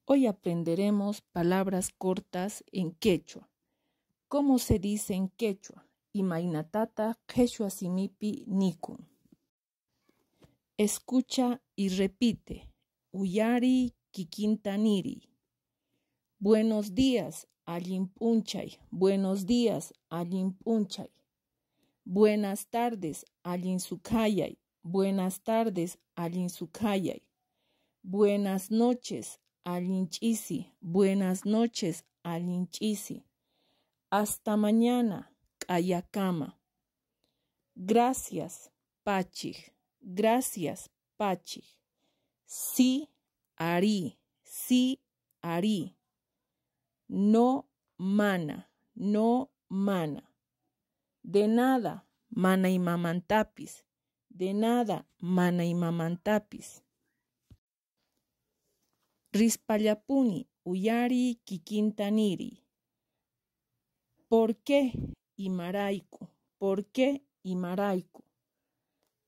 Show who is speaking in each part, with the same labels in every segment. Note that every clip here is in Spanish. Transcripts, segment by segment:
Speaker 1: Hoy aprenderemos palabras cortas en quechua. ¿Cómo se dice en quechua? Imaynatata quechua simipi nikun. Escucha y repite. Uyari kikintaniri. Buenos días, allinpunchay. Buenos días, allinpunchay. Buenas tardes, allinsukayay. Buenas tardes, allinsukayay. Buenas noches, allinchisi. Buenas noches, allinchisi. Hasta mañana, kayakama. Gracias, pachig. Gracias, pachig. Sí, ari. Sí, ari. No, mana. No, mana. De nada, mana y mamantapis. De nada, mana y mamantapis. Rispallapuni, uyari kikintaniri. ¿Por qué? Imaraiku. ¿Por qué? Imaraiku.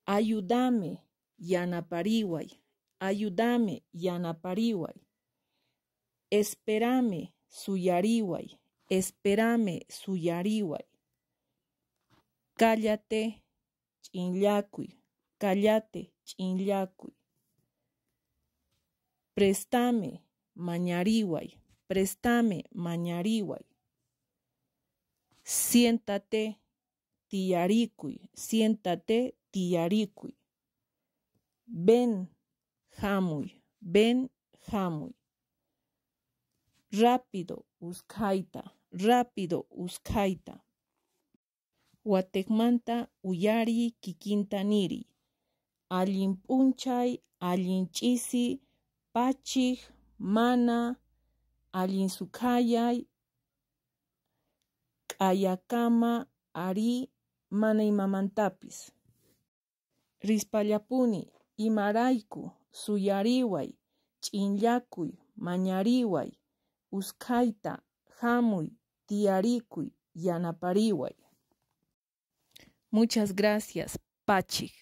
Speaker 1: Ayúdame, yanapariway. Ayúdame, yanapariway. Espérame, suyariway. Espérame, suyariway. Cállate, chinllacuy. Cállate, chinllacuy. Préstame, mañariway. Préstame, mañariway. Siéntate, tiyaricuy. Siéntate, tiyaricuy. Ven, jamuy. Ven, jamuy. Rápido, uskaita. Rápido, uskaita. Watekmanta uyari kikintaniri. Allinpunchay, allinchisi, pachig, mana, allinsukayay, kayakama, ari, mana imamantapis. Rispallapuni, imaraiku, suyariway, chinllakuy, mañariway, uskaita, jamuy, tiyarikuy, yanapariway. Muchas gracias, pachig.